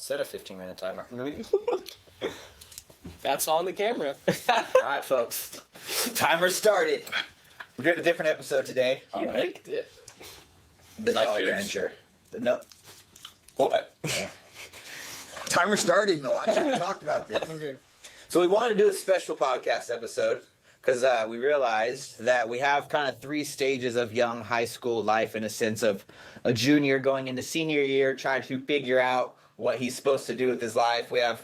Set a 15-minute timer. That's on the camera. All right, folks. Timer started. We're doing a different episode today. You liked it. The Night Adventure. No. What? Timer started. No, I should have talked about this. Okay. So we wanted to do a special podcast episode because we realized that we have kind of 3 stages of young high school life in a sense of a junior going into senior year, trying to figure out what he's supposed to do with his life. We have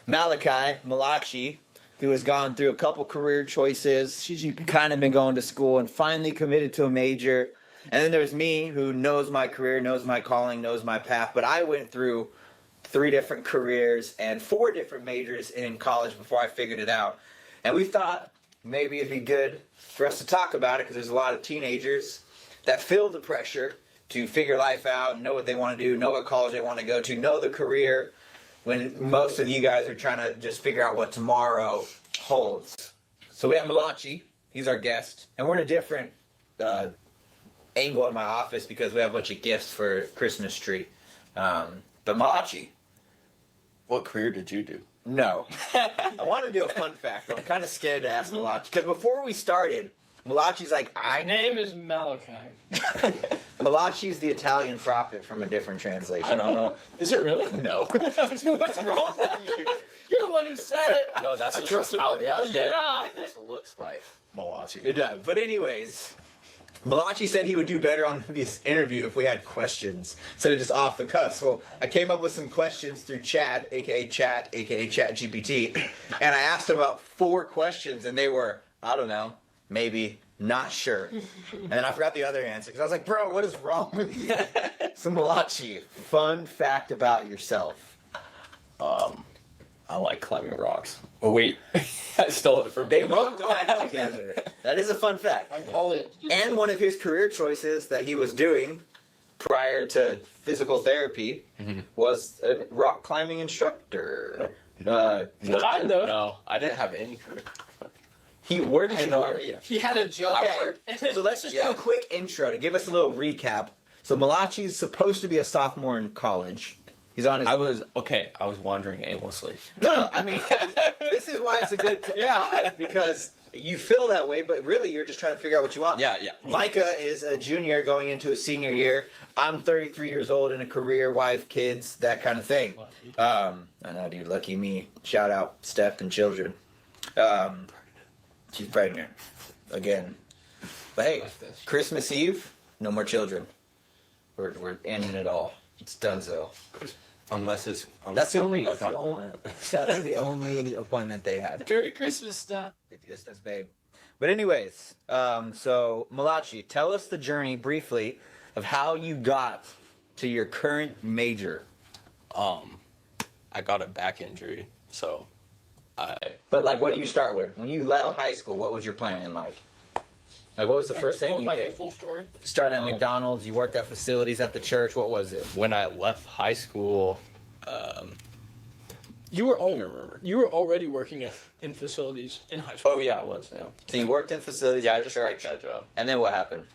Malachi, who has gone through a couple career choices. She's kind of been going to school and finally committed to a major. And then there's me, who knows my career, knows my calling, knows my path. But I went through 3 different careers and 4 different majors in college before I figured it out. And we thought maybe it'd be good for us to talk about it because there's a lot of teenagers that feel the pressure to figure life out, know what they want to do, know what college they want to go to, know the career, when most of you guys are trying to just figure out what tomorrow holds. So we have Malachi. He's our guest. And we're in a different angle in my office because we have a bunch of gifts for Christmas tree. But Malachi. What career did you do? No. I want to do a fun fact, but I'm kind of scared to ask Malachi. Because before we started, Malachi's like, My name is Malachi. Malachi's the Italian prophet from a different translation. I don't know. Is it really? No. What's wrong with you? You're the one who said it. No, that's what trust how yeah. it looks like. Malachi. It does. But anyways, Malachi said he would do better on this interview if we had questions instead of just off the cuff. So I came up with some questions through chat, aka ChatGPT, and I asked him about 4 questions, and they were, I don't know, maybe not sure. And then I forgot the other answer because I was like, bro, what is wrong with you? So Malachi, fun fact about yourself. I like climbing rocks. Oh wait, I stole it from. They both go together. That is a fun fact. I call it. And one of his career choices that he was doing prior to physical therapy was a rock climbing instructor. Kind of. No, I didn't have any career. Where did you know? He had a job. Okay, so let's just do a quick intro to give us a little recap. So Malachi's supposed to be a sophomore in college. He's on his... I was wandering aimlessly. No, I mean, this is why it's a good... Yeah, because you feel that way, but really you're just trying to figure out what you want. Yeah. Micah is a junior going into a senior year. I'm 33 years old in a career, wife, kids, that kind of thing. I know, dude, lucky me. Shout out Steph and children. She's pregnant. Again. But hey, Christmas Eve, no more children. We're ending it all. It's donezo. Unless it's... That's the only appointment they had. Merry Christmas stuff. That's babe. But anyways, so Malachi, tell us the journey briefly of how you got to your current major. I got a back injury, so But like, what do you start with? When you left high school, what was your plan in life? Like, what was the first thing you Like a did? full story. Started at McDonald's, you worked at facilities at the church, what was it? when I left high school, You were already working in facilities in high school. oh yeah, I was. Yeah, So you worked in facilities yeah, I at the just church, liked that job. and then what happened?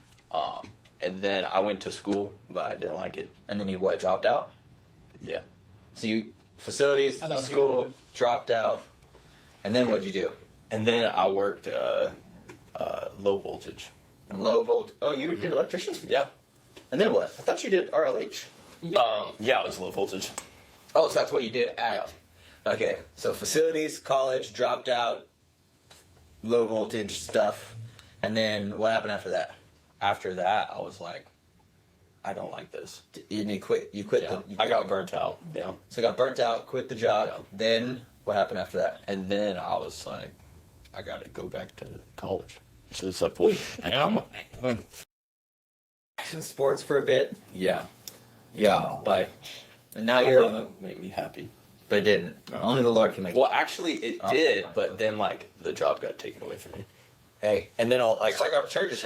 And then I went to school, but I didn't like it. And then you what, dropped out? Yeah. So you, facilities, I thought you school, would. dropped out, and then what'd you do? And then I worked low voltage. Low volt. Oh, you did electrician? Yeah. And then what? I thought you did RLH. Yeah, it was low voltage. Oh, so that's what you did at. Okay, so facilities, college, dropped out, low voltage stuff, and then what happened after that? After that, I was like, I don't like this. You quit. You quit. Yeah. You I got burnt out. Yeah. So got burnt out, quit the job. Yeah. Then what happened after that? And then I was like, I gotta go back to college. So it's like, well, Sports for a bit. yeah. Yeah, but and now I you're. thought that made me happy. But it didn't. Only the Lord can make. Well, actually, it did, but then like the job got taken away from me. Hey, And then I'll like, it's like our church.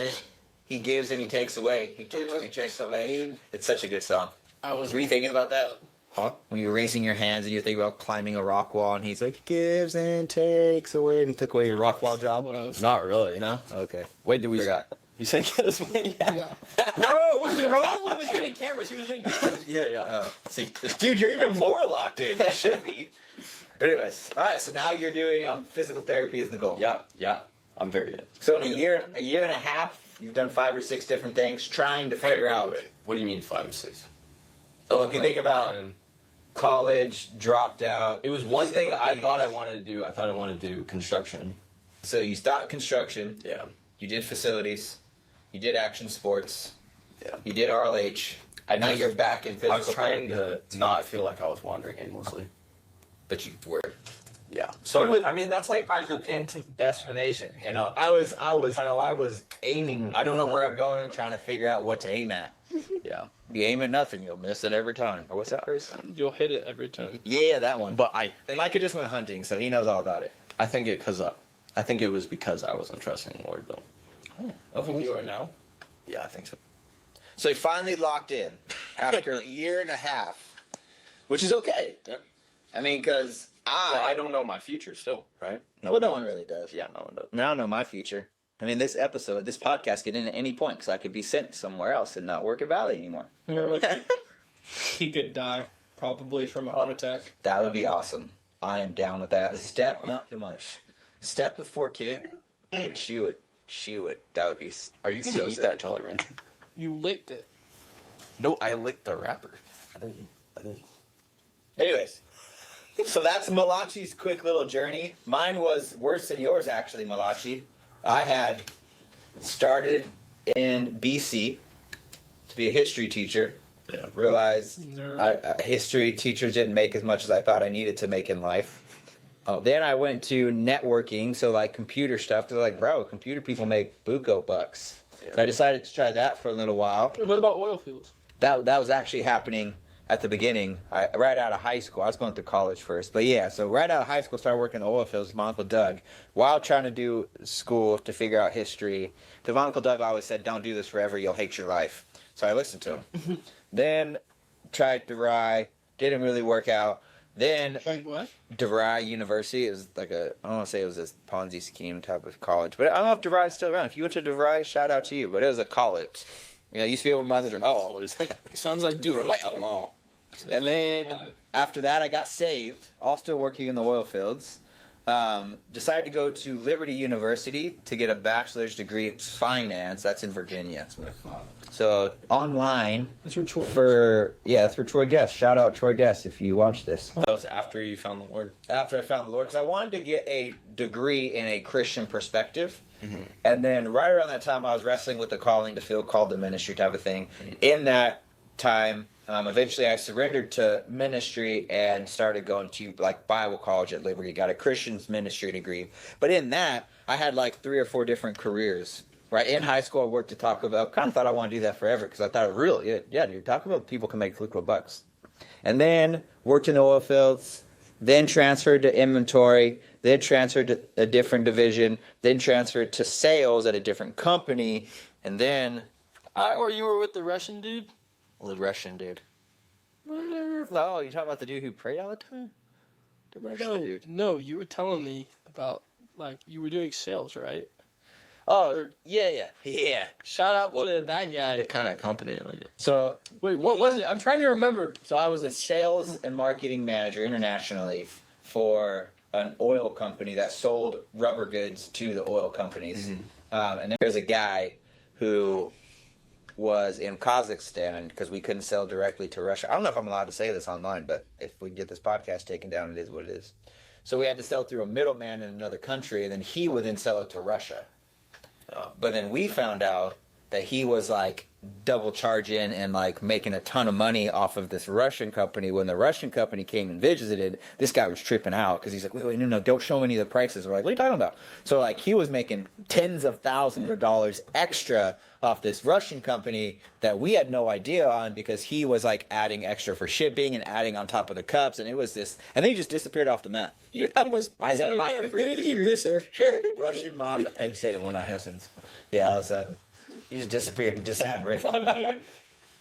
He gives and he takes away. He gives and he takes away. It's such a good song. I was Were you thinking about that? huh? When you're raising your hands and you think about climbing a rock wall, and he's like, gives and takes away, and he took away your rock wall job. Not really. No? Okay. Wait, did we? Forgot. You said get us money? Yeah. No, he was getting cameras. He was getting cameras. Yeah. See, Dude, you're even more locked in. You should be. anyways, all right. So now you're doing physical therapy is the goal. Yeah. I'm very good. So in a year and a half, you've done 5 or 6 different things, trying to figure out. What do you mean 5 or 6? So if you think about college, dropped out. It was one thing I thought I wanted to do. I thought I wanted to do construction. So you stopped construction. Yeah. You did facilities. You did action sports. Yeah. You did RLH. Now you're back in physical I was trying therapy. to not feel like I was wandering aimlessly. But you were. Yeah. So I mean, that's like my destination. You know, I was aiming. I don't know where I'm going, trying to figure out what to aim at. Yeah. You aim at nothing, you'll miss it every time. Or what's that phrase? You'll hit it every time. Yeah, that one. But I Micah just went hunting, so he knows all about it. think it was because I wasn't trusting the Lord though. Oh, You are now. Yeah, I think so. so he finally locked in after a year and a half, which is okay. Yeah. I mean, because I don't know my future still, right? no one really does. Yeah, no one does. I mean, I don't know my future. I mean, this podcast could end at any point because I could be sent somewhere else and not work at Valley anymore. He could die probably from a heart attack. That would be awesome. I am down with that. Step, not too much. Step before kid. She would. That would be. Are you gonna eat that Jolly Rancher? You licked it. No, I licked the wrapper. I didn't. Anyways, so that's Malachi's quick little journey. Mine was worse than yours, actually, Malachi. I had started in BC to be a history teacher. Yeah. Realized Nerd. history teachers didn't make as much as I thought I needed to make in life. Then I went to networking, so like computer stuff. They're like, bro, computer people make buco bucks. Yeah. So I decided to try that for a little while. What about oil fields? That was actually happening at the beginning, right out of high school. I was going through college first, but yeah. So right out of high school, started working in the oil fields with my Uncle Doug, while trying to do school to figure out history. To my Uncle Doug always said, "Don't do this forever; you'll hate your life." So I listened to him. Then tried DeVry, didn't really work out. Then Like what? DeVry University is like I don't want to say it was this Ponzi scheme type of college, but I don't know if DeVry is still around. If you went to DeVry, shout out to you. But it was a college. You know, you used to be able to monitor. Oh, it was. Sounds like do it. I don't know. And then after that, I got saved, all still working in the oil fields. Decided to go to Liberty University to get a bachelor's degree in finance. That's in Virginia. So online That's your choice. that's for Troy Guest. Shout out Troy Guest if you watch this. That was after you found the Lord. After I found the Lord, because I wanted to get a degree in a Christian perspective. And then right around that time, I was wrestling with the calling to feel called to ministry type of thing. In that time, eventually I surrendered to ministry and started going to like Bible college at Liberty. Got a Christian's ministry degree. But in that, I had like 3 or 4 different careers. Right in high school, I worked at Taco Bell. Kind of thought I wanted to do that forever because I thought it really, yeah, dude, Taco Bell people can make little bucks. And then worked in the oil fields. Then transferred to inventory. Then transferred to a different division. Then transferred to sales at a different company. And then Or you were with the Russian dude? the Russian dude. Oh, you talking about the dude who prayed all the time? The Russian dude. No, you were telling me about like you were doing sales, right? Oh, yeah. Shout out to that guy. What kind of company like it? So Wait, what was it? I'm trying to remember. I was a sales and marketing manager internationally for an oil company that sold rubber goods to the oil companies. And then there's a guy who was in Kazakhstan because we couldn't sell directly to Russia. I don't know if I'm allowed to say this online, but if we get this podcast taken down, it is what it is. So we had to sell through a middleman in another country, and then he would then sell it to Russia. But then we found out that he was like double charging and like making a ton of money off of this Russian company. When the Russian company came and visited, this guy was tripping out because he's like, wait, no, don't show me any of the prices. We're like, what are you talking about? So like he was making tens of thousands of dollars extra off this Russian company that we had no idea on because he was like adding extra for shipping and adding on top of the cups. And it was this, and then he just disappeared off the map. That was, why is that my Russian mob? I say it when I have Yeah, I was he just disappeared. He just happened, right?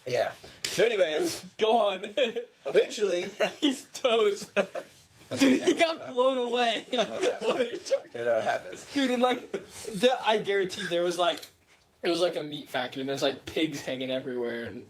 Yeah. So anyways, Go on. eventually, He's toast. He got blown away. you know what happens. Dude, and like, I guarantee there was like It was like a meat factory, and there's like pigs hanging everywhere, and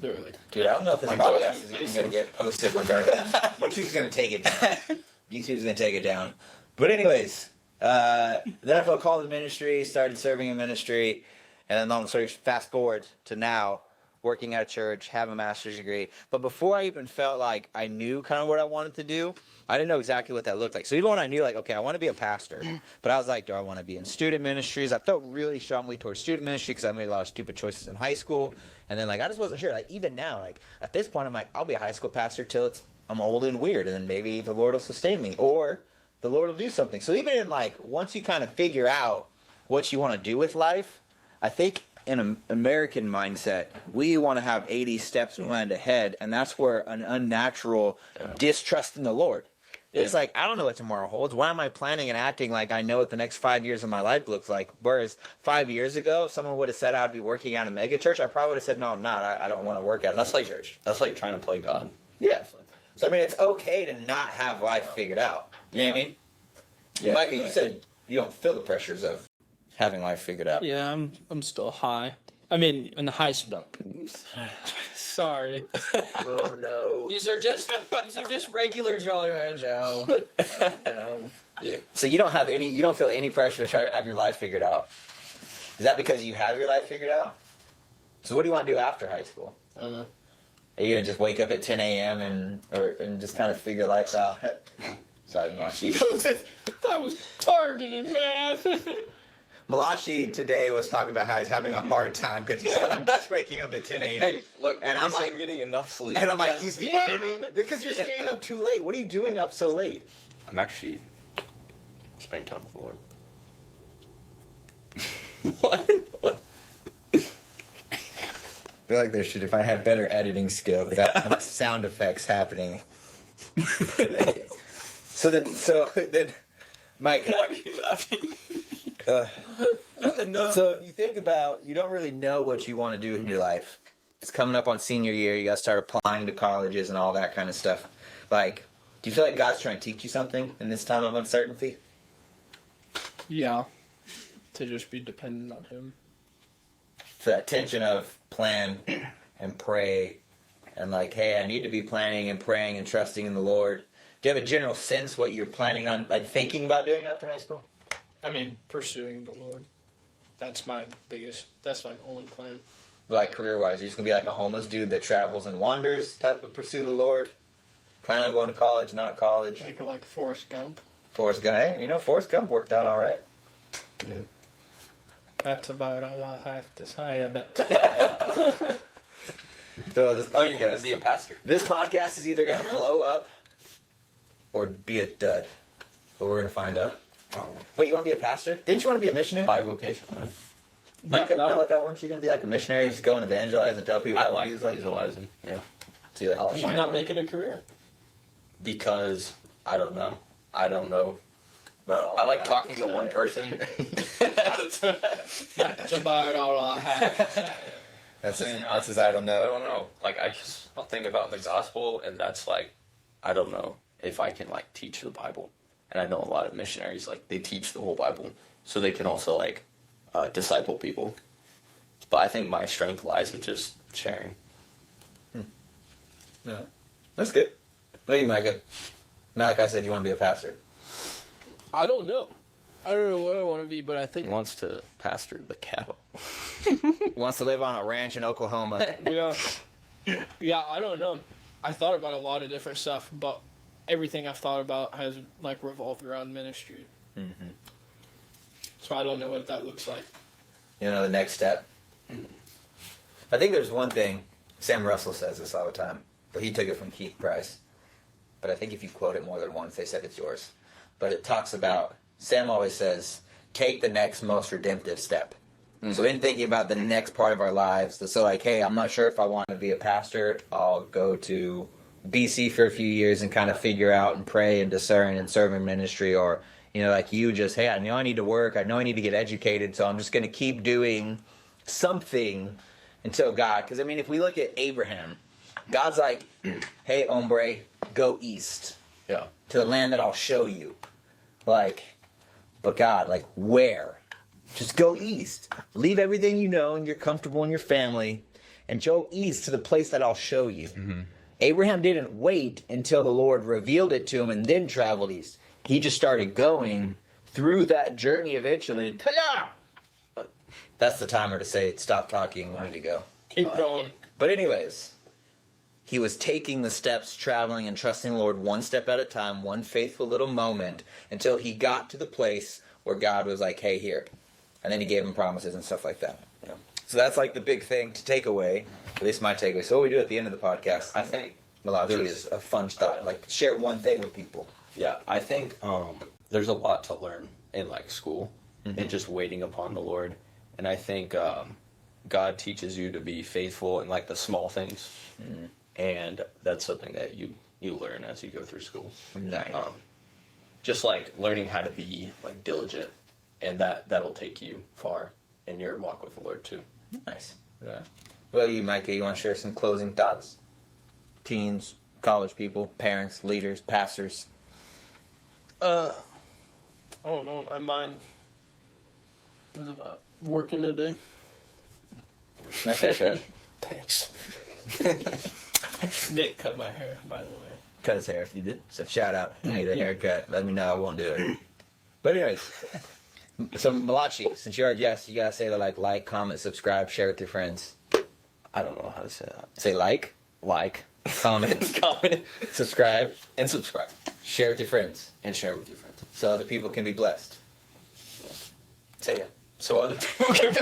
they were like, Dude, I don't know if this podcast is even going to get posted regardless. YouTube's going to take it down. YouTube's going to take it down. But anyways, then I felt called to ministry, started serving in ministry, and then long story fast forward to now, working at a church, have a master's degree. But before I even felt like I knew kind of what I wanted to do, I didn't know exactly what that looked like. So even when I knew, like, okay, I want to be a pastor, but I was like, do I want to be in student ministries? I felt really strongly towards student ministry because I made a lot of stupid choices in high school. And then, like, I just wasn't sure. Like, even now, like, at this point, I'm like, I'll be a high school pastor till I'm old and weird. And then maybe the Lord will sustain me. Or the Lord will do something. So even in, like, once you kind of figure out what you want to do with life, I think in an American mindset, we want to have 80 steps planned ahead. And that's where an unnatural distrust in the Lord. It's like, I don't know what tomorrow holds. Why am I planning and acting like I know what the next 5 years of my life looks like? Whereas 5 years ago, if someone would have said I'd be working at a mega church, I probably would have said, no, I'm not. I don't want to work at a mega church. That's like trying to play God. Yeah. So, I mean, it's okay to not have life figured out. You know what I mean? Yeah. Micah, you said you don't feel the pressures of having life figured out. yeah, I'm still high. I mean, in the high school. Sorry. Oh, no. These are just regular Jolly Rancho. Yeah. So you don't feel any pressure to try to have your life figured out. Is that because you have your life figured out? So what do you want to do after high school? I don't know. Are you gonna just wake up at 10 a.m. and just kind of figure life out? Sorry, Malachi. That was targeted, man. Malachi today was talking about how he's having a hard time because he's like, I'm just waking up at 10 a.m. Hey, look, And I'm like, getting enough sleep. And I'm like, he's because you're staying up too late. What are you doing up so late? I'm actually spending time with the Lord. What? I feel like there should, if I had better editing skills, that sound effects happening. So then, Mike. Why are you laughing? So you think about, you don't really know what you want to do in your life. It's coming up on senior year. You got to start applying to colleges and all that kind of stuff. Like, do you feel like God's trying to teach you something in this time of uncertainty? Yeah. To just be dependent on him. So that tension of plan and pray and like, hey, I need to be planning and praying and trusting in the Lord. Do you have a general sense what you're planning on, like thinking about doing after high school? I mean, pursuing the Lord. That's my only plan. Like career-wise, you're just going to be like a homeless dude that travels and wanders type of pursue the Lord? Plan on going to college, not college? Like Forrest Gump. Forrest Gump, hey, Forrest Gump worked out all right. Yeah. That's about all I have to say about that. So this, You're gonna be a pastor. this podcast is either going to blow up or be a dud. But we're going to find out. Wait, you want to be a pastor? Didn't you want to be a missionary? By vocation. Like that, weren't you going to be like a missionary? Just go and evangelize and tell people I how like he's like. visualizing. Yeah. So you're like, Why not make it a career? Because I don't know. I like talking to one person. That's about all I have. that's just I don't I know. don't know. Like I just think about the gospel, and that's like, I don't know if I can like teach the Bible. And I know a lot of missionaries like they teach the whole Bible, so they can also like disciple people. But I think my strength lies in just sharing. Yeah, that's good. What do you, Micah? Like I said, you want to be a pastor. I don't know. I don't know what I want to be, but I He think wants to pastor the cattle. Wants to live on a ranch in Oklahoma. yeah, I don't know. I thought about a lot of different stuff, but everything I've thought about has like revolved around ministry. Mm-hmm. So I don't know what that looks like. You know, the next step. I think there's one thing, Sam Russell says this all the time, but he took it from Keith Price. But I think if you quote it more than once, they said it's yours. But it talks about, Sam always says, take the next most redemptive step. Mm-hmm. So in thinking about the next part of our lives, so like, hey, I'm not sure if I want to be a pastor, I'll go to BC for a few years and kind of figure out and pray and discern and serve in ministry, or, you know, like you just, hey, I know I need to work, I know I need to get educated, so I'm just going to keep doing something until God, because I mean, if we look at Abraham, God's like, hey, hombre, go east. Yeah. To the land that I'll show you. Like, but God, like, where? Just go east. Leave everything you know and you're comfortable in your family and go east to the place that I'll show you. Mm-hmm. Abraham didn't wait until the Lord revealed it to him and then traveled east. He just started going through that journey eventually. Ta-da! That's the timer to say stop talking, we need to go. Keep going. But anyways, he was taking the steps, traveling and trusting the Lord one step at a time, one faithful little moment, until he got to the place where God was like, hey, here. And then he gave him promises and stuff like that. You know? So that's like the big thing to take away, at least my takeaway. So what we do at the end of the podcast, I think, Malachi, is a fun stuff. Like, share one thing with people. Yeah, I think there's a lot to learn in like school and just waiting upon the Lord. And I think God teaches you to be faithful in like the small things. Mm-hmm. And that's something that you learn as you go through school. Nice. Just like learning how to be like diligent, and that'll take you far in your walk with the Lord too. Nice. Yeah. Well, you, Micah, you want to share some closing thoughts? Teens, college people, parents, leaders, pastors. Oh no, my mind was about working today. Nice haircut. Thanks. Nick cut my hair, by the way. Cut his hair if you did. So shout out. I need a haircut. Let me know. I won't do it. But anyways, so Malachi, since you're our guest, you gotta say like, comment, subscribe, share with your friends. I don't know how to say that. Say like, comment, Comment, subscribe, and subscribe, share with your friends, and share with your friends, so other people can be blessed. Say it. so other people can.